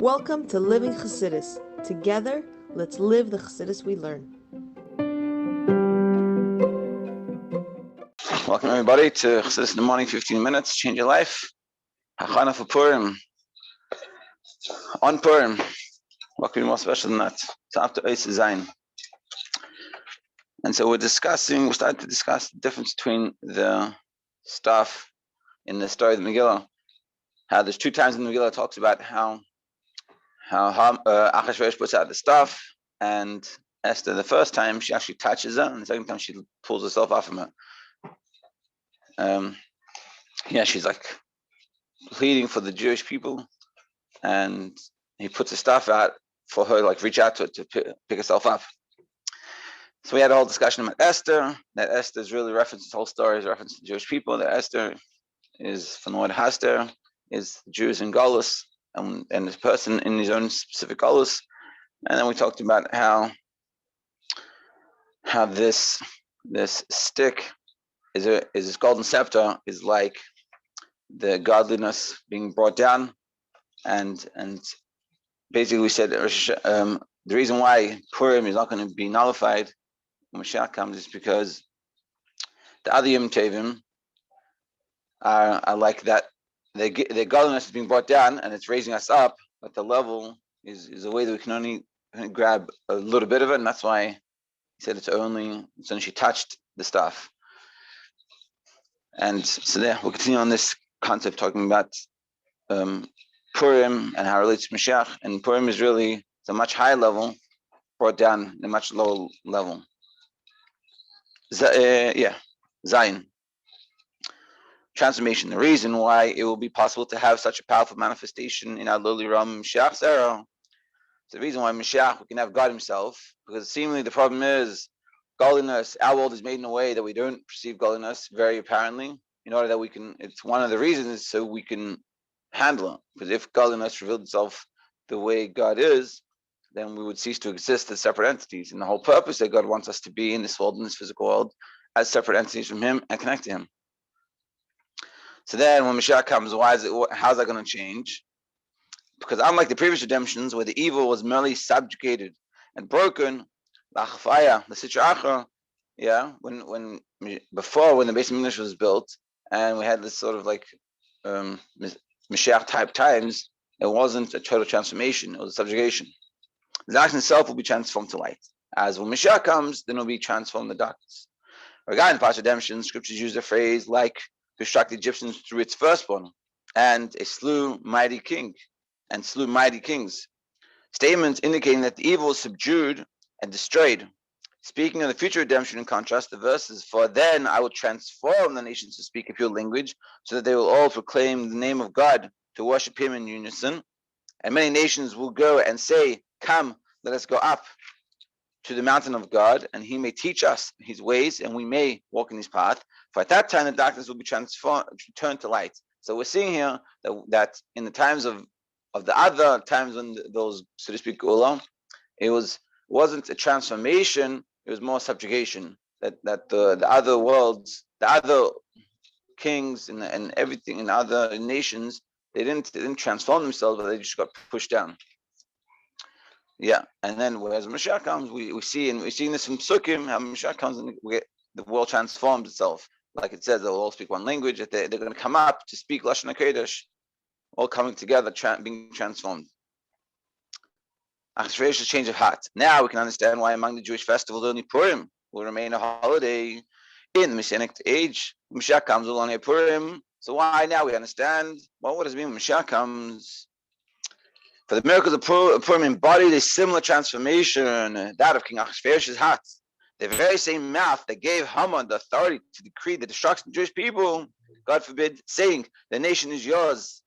Welcome to Living Chassidus. Together, let's live the Chassidus we learn. Welcome everybody to Chassidus in the morning, 15 minutes, change your life. Hachana for Purim. On Purim. What could be more special than that? It's after Eis Zayin. And so we started to discuss the difference between the stuff in the story of the Megillah. How there's two times in the Megillah it talks about how Achashverosh puts out the stuff, and Esther, the first time she actually touches her, and the second time she pulls herself off from her. She's like pleading for the Jewish people, and he puts the stuff out for her, like reach out to pick herself up. So we had a whole discussion about Esther. That Esther is really referenced. This whole story is a reference to the Jewish people. That Esther is from the word Haster, is Jews in Golus, and this person in his own specific Golus. And then we talked about how this stick is this golden scepter is like the godliness being brought down, and basically we said the reason why Purim is not going to be nullified when Mashiach comes is because the other Yom Tovim are like that. Their godliness is being brought down and it's raising us up, but the level is a way that we can only grab a little bit of it, and that's why he said it's only she touched the stuff. And so there, we'll continue on this concept talking about Purim and how it relates to Mashiach. And Purim is really it's a much higher level brought down a much lower level. Zayin. Transformation. The reason why it will be possible to have such a powerful manifestation in our lowly realm, Mashiach's era. So the reason why Mashiach, we can have God himself, because seemingly the problem is godliness. Our world is made in a way that we don't perceive godliness very apparently, in order that we can, it's one of the reasons so we can handle it. Because if godliness revealed itself the way God is, then we would cease to exist as separate entities. And the whole purpose that God wants us to be in this world, in this physical world, as separate entities from him and connect to him. So then when Mashiach comes, how's that going to change? Because unlike the previous redemptions where the evil was merely subjugated and broken, the Sitra Achra, when the Beis Hamikdash was built and we had this sort of like Mashiach type times, it wasn't a total transformation, it was a subjugation. The darkness itself will be transformed to light. As when Mashiach comes, then it will be transformed to darkness. Regarding past redemption, scriptures use the phrase like to struck the Egyptians through its firstborn, and a slew mighty kings. Statements indicating that the evil is subdued and destroyed. Speaking of the future redemption, in contrast, the verses, for then I will transform the nations to speak a pure language, so that they will all proclaim the name of God, to worship him in unison. And many nations will go and say, come, let us go up to the mountain of God, and he may teach us his ways, and we may walk in his path. For at that time, the darkness will be turned to light. So we're seeing here that in the times of the other times when those, so to speak, Ulam, it wasn't a transformation, it was more subjugation. That the other worlds, the other kings and everything in other nations, they didn't transform themselves, but they just got pushed down. Yeah, and then as Mashiach comes, we're seeing this from Sukkim, how Mashiach comes and the world transforms itself. Like it says, they'll all speak one language, that they're going to come up to speak Lashon HaKodesh, all coming together, being transformed. Achashverosh's change of heart. Now we can understand why among the Jewish festivals only Purim will remain a holiday in the Messianic age. Mashiach comes will only Purim. So why now we understand? Well, what does it mean when Mashiach comes? For the miracles of Purim embodied a similar transformation, that of King Achashverosh's heart. The very same mouth that gave Haman the authority to decree the destruction of the Jewish people, God forbid, saying, the nation is yours,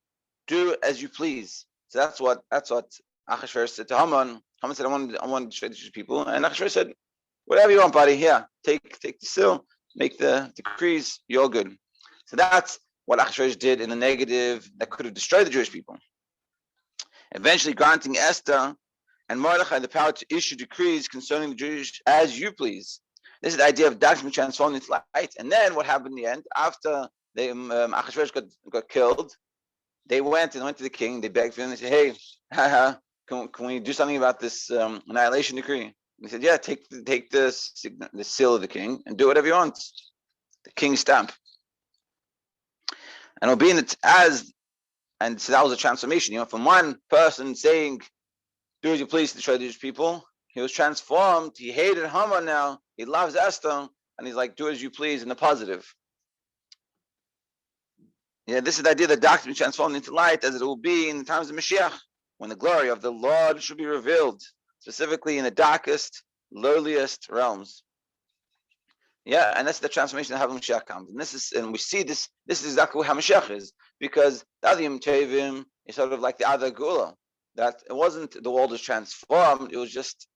do as you please. So that's what Achashverosh said to Haman. Haman said, I want to destroy the Jewish people. And Achashverosh said, whatever you want, buddy, here, take the seal, make the decrees, you're good. So that's what Achashverosh did in the negative that could have destroyed the Jewish people. Eventually granting Esther and Mordechai the power to issue decrees concerning the Jews as you please. This is the idea of darkness transformed into light. And then what happened in the end? After Achashverosh got killed, they went to the king. They begged for him. They said, "Hey, can we do something about this annihilation decree?" And he said, "Yeah, take the seal of the king and do whatever you want." The king's stamp. And obedient and so that was a transformation. From one person saying, "Do as you please," to destroy the Jewish people, he was transformed. He hated Haman now. He loves Esther, and he's like, "Do as you please," in the positive. Yeah, this is the idea that doctrine is transformed into light, as it will be in the times of Mashiach, when the glory of the Lord should be revealed, specifically in the darkest, lowliest realms. Yeah, and that's the transformation that Mashiach comes. And we see this. This is exactly how Mashiach is, because the Adim Tevim is sort of like the other Gula. That it wasn't the world was transformed; it was just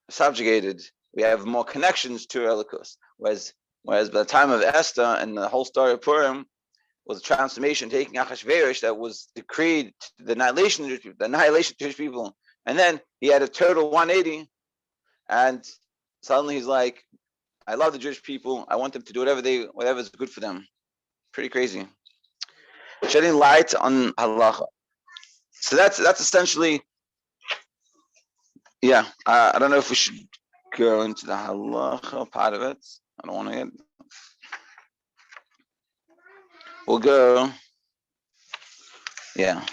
subjugated. We have more connections to Elikus. Whereas by the time of Esther and the whole story of Purim was a transformation, taking Achashverosh that was decreed to the annihilation of the Jewish people, and then he had a total 180, and suddenly he's like, "I love the Jewish people. I want them to do whatever is good for them." Pretty crazy. Shedding light on halacha. So that's essentially, yeah. I don't know if we should go into the halacha part of it. I don't want to get. We'll go. Yeah.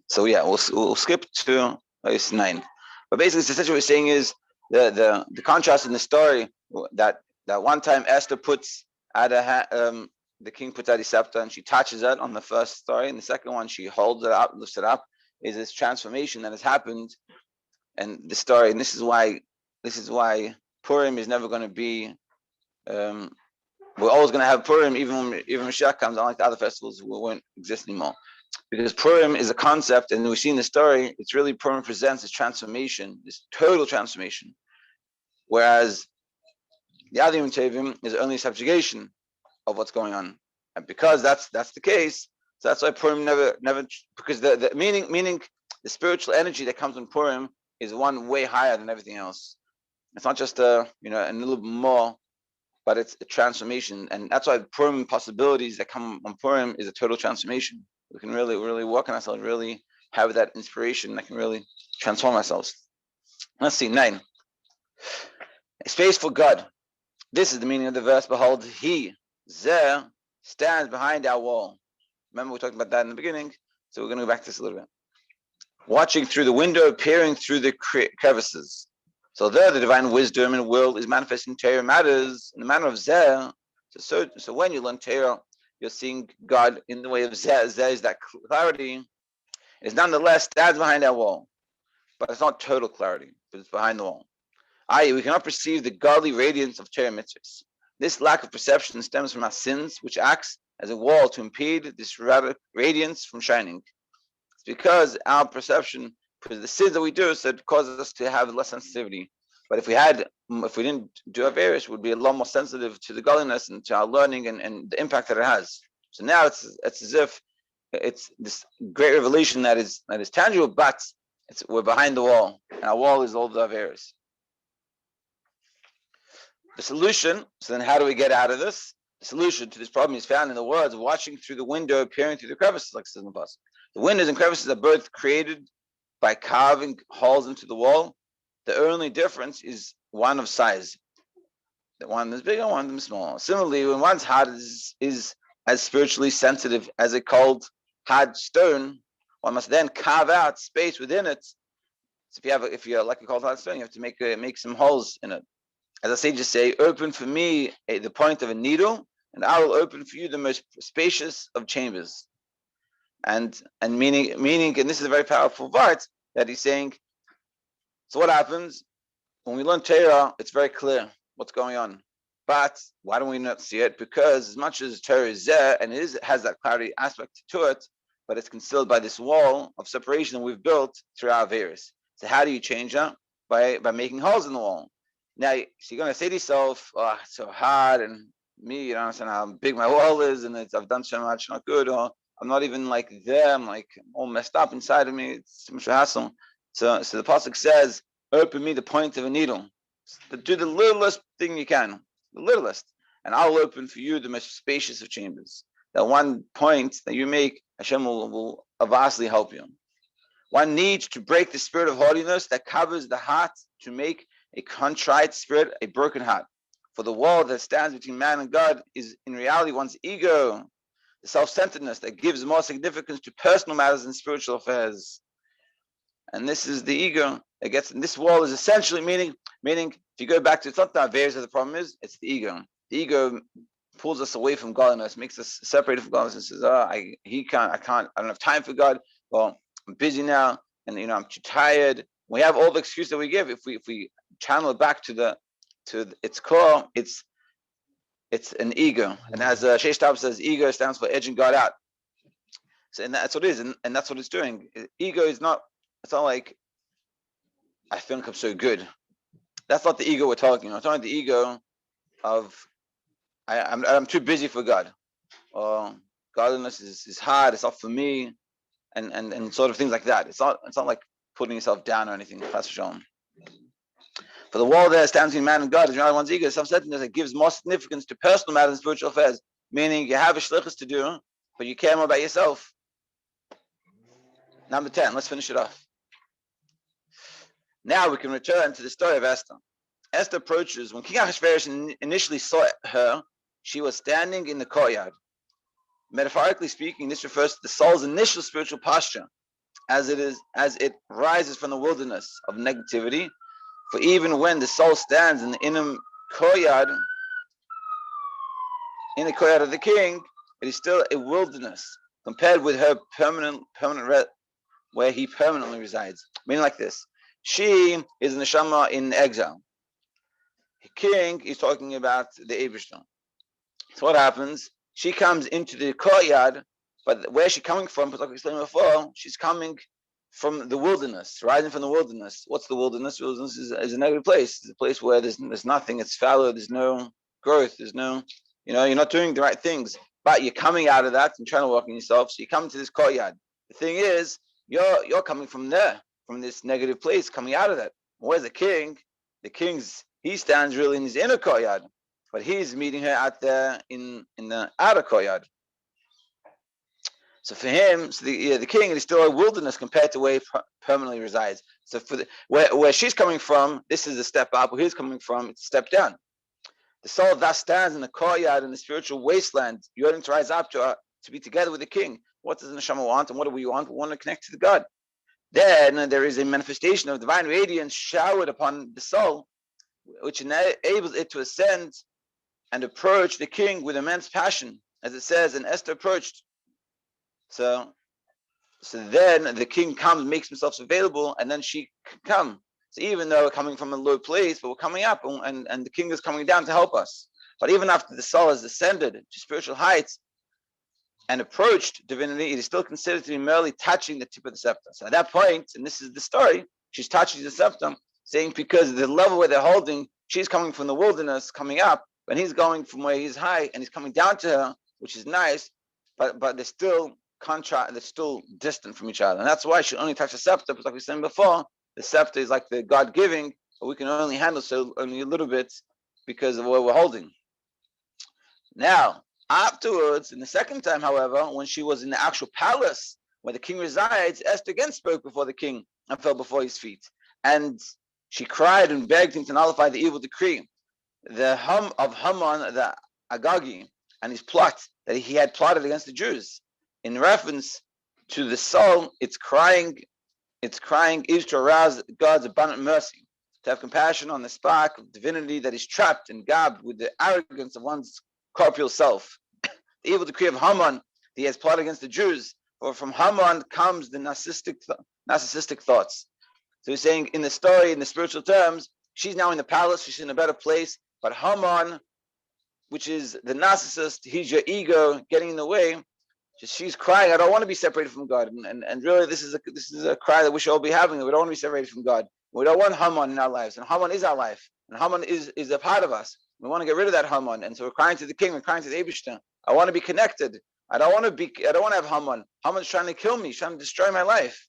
So yeah, we'll skip to verse 9. But basically, essentially what we're saying is the contrast in the story that one time Esther puts out the king puts out his scepter and she touches it on the first story, and the second one she holds it up, lifts it up, is this transformation that has happened. And the story, and this is why Purim is never going to be. We're always going to have Purim, even when Mashiach comes. Unlike the other festivals, won't exist anymore, because Purim is a concept, and we see in the story, it's really Purim presents this transformation, this total transformation, whereas the Adim Tevim is only subjugation of what's going on, and because that's the case, so that's why Purim never because the meaning the spiritual energy that comes from Purim is one way higher than everything else. It's not just a little bit more, but it's a transformation, and that's why Purim possibilities that come on Purim is a total transformation. We can really work on ourselves, really have that inspiration that can really transform ourselves. Let's see, 9. A space for God. This is the meaning of the verse. Behold, he, Zeh, stands behind our wall. Remember we talked about that in the beginning, so we're going to go back to this a little bit. Watching through the window, peering through the crevices. So there, the divine wisdom and will is manifest in Torah matters in the manner of Zeh. So when you learn Torah, you're seeing God in the way of Zeh. Zeh is that clarity. It is nonetheless stands behind our wall, but it's not total clarity, but it's behind the wall. We cannot perceive the godly radiance of Torah mitzvahs. This lack of perception stems from our sins, which acts as a wall to impede this radiance from shining. It's because our perception, because the sins that we do, so it causes us to have less sensitivity. But if we didn't do our various, we would be a lot more sensitive to the godliness and to our learning and the impact that it has. So now it's as if it's this great revelation that is tangible, but we're behind the wall, and our wall is all the various. The solution. So then, how do we get out of this? The solution to this problem is found in the words watching through the window, peering through the crevices, like it says in the Pasuk. The windows and crevices are both created by carving holes into the wall. The only difference is one of size. The one is bigger, one is smaller. Similarly, when one's heart is as spiritually sensitive as a cold, hard stone, one must then carve out space within it. So if you're like a cold, hard stone, you have to make some holes in it. As the sages say, open for me the point of a needle, and I will open for you the most spacious of chambers. And meaning, and this is a very powerful part that he's saying. So what happens when we learn Torah? It's very clear what's going on. But why don't we not see it? Because as much as Torah is there and it has that clarity aspect to it, but it's concealed by this wall of separation that we've built through our various. So how do you change that? By making holes in the wall. Now, so you're going to say to yourself, "Oh, it's so hard, and me, you don't understand how big my wall is, and I've done so much not good, or I'm not even like there, I'm like all messed up inside of me, it's too much hassle." So the Pasuk says, open me the point of a needle. So do the littlest thing you can, the littlest, and I'll open for you the most spacious of chambers. That one point that you make Hashem will vastly help you. One needs to break the spirit of haughtiness that covers the heart to make a contrite spirit a broken heart. For the wall that stands between man and God is in reality one's ego, the self-centeredness that gives more significance to personal matters and spiritual affairs. And this is the ego that gets, and this wall is essentially meaning if you go back to, it's not the Averes that the problem is, it's the ego. The ego pulls us away from godliness, makes us separated from godliness, and says, I don't have time for God. Well, I'm busy now, and I'm too tired. We have all the excuses that we give. If we channel it back to its core, it's an ego. And as Sheish Tab says, ego stands for edging God out. So, and that's what it is, and that's what it's doing. Ego is not. It's not like I think I'm so good. That's not the ego we're talking. I'm talking the ego of I'm too busy for God, or godliness is hard. It's not for me, and sort of things like that. It's not like putting yourself down or anything. For the wall there stands between man and God is really one's ego. Self-centeredness that gives more significance to personal matters and spiritual affairs. Meaning you have a shlichus to do, but you care more about yourself. Number 10. Let's finish it off. Now we can return to the story of Esther. Esther approaches. When King Ahasuerus initially saw her, she was standing in the courtyard. Metaphorically speaking, this refers to the soul's initial spiritual posture, as it rises from the wilderness of negativity. For even when the soul stands in the inner courtyard, of the king, it is still a wilderness compared with her permanent where he permanently resides. Meaning like this: she is an neshama in exile. The king is talking about the Eibishter. So what happens? She comes into the courtyard, but where is she coming from? Like we explained before, she's coming from the wilderness, rising from the wilderness. What's the wilderness? Wilderness is a negative place. It's a place where there's nothing. It's fallow. There's no growth. There's no, you're not doing the right things. But you're coming out of that and trying to work on yourself. So you come to this courtyard. The thing is, you're coming from there, from this negative place, coming out of that. Where's the king? He stands really in his inner courtyard, but he's meeting her out there in the outer courtyard. So for him, the king is still a wilderness compared to where he permanently resides. So for where she's coming from, this is a step up. Where he's coming from, it's a step down. The soul thus stands in the courtyard in the spiritual wasteland, yearning to rise up to be together with the king. What does the neshama want, and what do we want? We want to connect to the God. Then there is a manifestation of divine radiance showered upon the soul, which enables it to ascend and approach the king with immense passion, as it says, and Esther approached. So then the king comes, makes himself available, and then she can come. So even though we're coming from a low place, but we're coming up, and the king is coming down to help us. But even after the soul has ascended to spiritual heights and approached divinity, it is still considered to be merely touching the tip of the scepter. So at that point, and this is the story, she's touching the scepter, saying because the level where they're holding, she's coming from the wilderness, coming up, and he's going from where he's high, and he's coming down to her, which is nice, but they're still they're still distant from each other. And that's why she only touch the scepter, because like we said before, the scepter is like the God-giving, but we can only handle so only a little bit because of what we're holding. Now, afterwards, in the second time, however, when she was in the actual palace where the king resides, Esther again spoke before the king and fell before his feet. And she cried and begged him to nullify the evil decree, of Haman the Agagi, and his plot that he had plotted against the Jews. In reference to the soul, its crying is to arouse God's abundant mercy, to have compassion on the spark of divinity that is trapped and gabbed with the arrogance of one's corporeal self. The evil decree of Haman that he has plotted against the Jews, for from Haman comes the narcissistic thoughts. So he's saying in the story, in the spiritual terms, she's now in the palace, she's in a better place, but Haman, which is the narcissist, he's your ego getting in the way. She's crying, I don't want to be separated from God. And really this is a cry that we should all be having. We don't want to be separated from God. We don't want Haman in our lives. And Haman is our life. And Haman is a part of us. We want to get rid of that Haman. And so we're crying to the king, we're crying to the Eibishter. I want to be connected. I don't want to have Haman. Haman's trying to kill me, trying to destroy my life.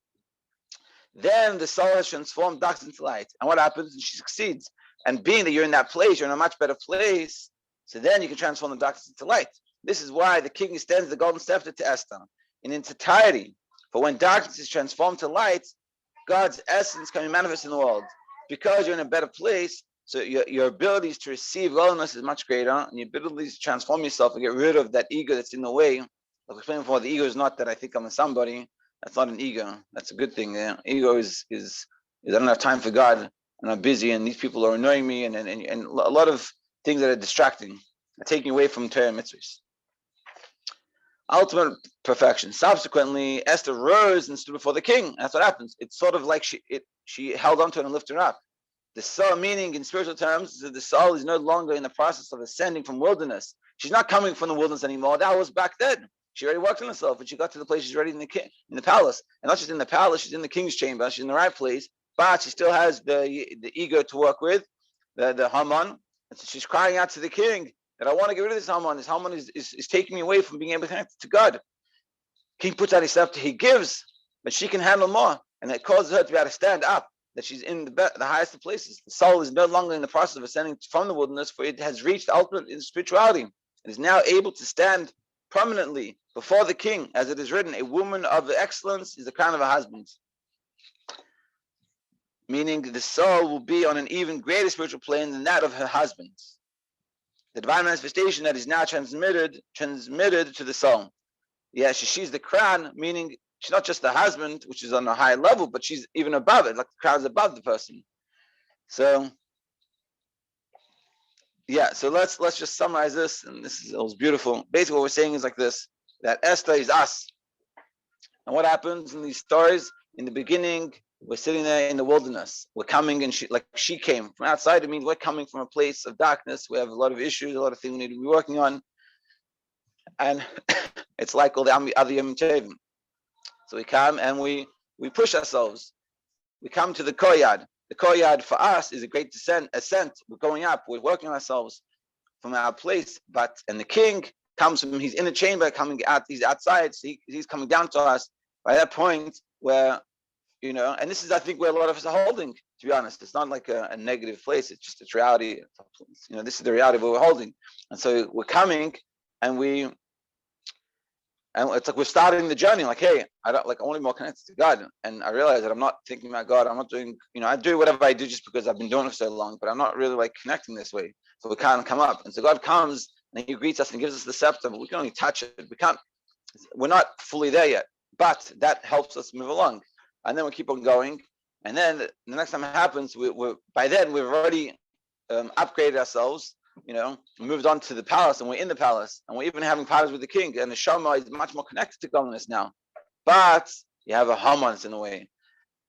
Then the soul has transformed darkness into light. And what happens? She succeeds. And being that you're in that place, you're in a much better place, so then you can transform the darkness into light. This is why the king extends the golden scepter to Esther. in its entirety. For when darkness is transformed to light, God's essence can be manifest in the world. Because you're in a better place, so your abilities to receive godliness is much greater, and your abilities to transform yourself and get rid of that ego that's in the way. Like I explained before, the ego is not that I think I'm a somebody. That's not an ego. That's a good thing. Ego is I don't have time for God, and I'm busy, and these people are annoying me, and a lot of things that are distracting, taking away from Torah mitzvahs. Ultimate perfection. Subsequently, Esther rose and stood before the king. That's what happens. It's sort of like she held onto it and lifted her up. The soul, meaning in spiritual terms, the soul is no longer in the process of ascending from wilderness. She's not coming from the wilderness anymore. That was back then. She already worked on herself, and she got to the place she's already in the palace. And not just in the palace, she's in the king's chamber. She's in the right place, but she still has the ego to work with, the Haman. And so she's crying out to the king that I want to get rid of this Haman. This Haman is taking me away from being able to connect to God. King puts out his scepter, he gives, but she can handle more. And it causes her to be able to stand up, that she's in the highest of places. The soul is no longer in the process of ascending from the wilderness, for it has reached the ultimate in spirituality. It is now able to stand prominently before the king, as it is written, a woman of excellence is the crown of her husband. Meaning the soul will be on an even greater spiritual plane than that of her husband. The divine manifestation that is now transmitted to the soul. Yeah, she's the crown, meaning she's not just the husband, which is on a high level, but she's even above it, like the crown is above the person. So, yeah, so let's just summarize this, and it was beautiful. Basically, what we're saying is like this: that Esther is us. And what happens in these stories? In the beginning, we're sitting there in the wilderness. We're coming, and she came from outside. It means we're coming from a place of darkness. We have a lot of issues, a lot of things we need to be working on. And it's like all the other Yom Tovim. So we come and we push ourselves. We come to the koyad. The koyad for us is a great ascent. We're going up. We're working on ourselves from our place. And the king comes from his inner chamber, coming out. He's outside. So he's coming down to us. By that point where, and this is, I think, where a lot of us are holding, to be honest. It's not like a negative place. It's just its reality. This is the reality of what we're holding. And so we're coming and it's like we're starting the journey. Like, hey, I want to be more connected to God. And I realize that I'm not thinking about God. I'm not doing, I do whatever I do just because I've been doing it for so long, but I'm not really like connecting this way. So we can't come up. And so God comes and he greets us and gives us the scepter, but we can only touch it. We're not fully there yet, but that helps us move along. And then we keep on going. And then the next time it happens, by then we've already upgraded ourselves, moved on to the palace, and we're in the palace, and we're even having parties with the king. And the Shama is much more connected to godliness now. But you have a Haman in the way.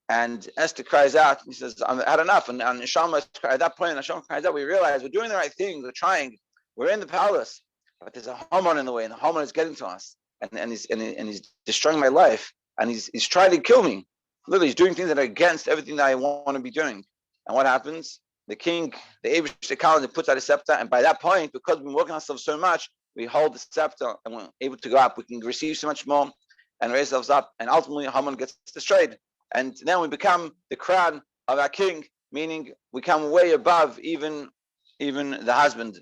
And Esther cries out, and he says, I've had enough. And Shama, at that point, Shama cries out, we realize we're doing the right thing, we're trying, we're in the palace, but there's a Haman in the way, and the Haman is getting to us. And he's destroying my life, and he's trying to kill me. Literally, he's doing things that are against everything that I want to be doing. And what happens? The king, the Vayoshet calendar, puts out a scepter, and by that point, because we've been working on ourselves so much, we hold the scepter and we're able to go up. We can receive so much more and raise ourselves up, and ultimately Haman gets destroyed. And then we become the crown of our king, meaning we come way above even the husband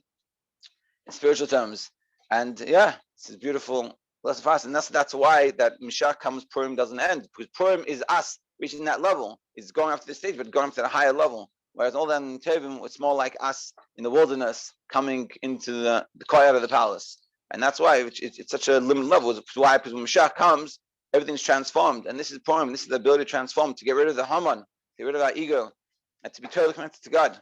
in spiritual terms. And yeah, this is beautiful lesson for us, and that's why that Mashiach comes, Purim doesn't end, because Purim is us reaching that level. It's going up to the stage, but going up to a higher level. Whereas all that in Tovim, it's more like us in the wilderness coming into the quiet of the palace. And that's why it's such a limited level. It's why, because when Mashiach comes, everything's transformed. And this is Purim. This is the ability to transform, to get rid of the Haman, get rid of our ego, and to be totally connected to God.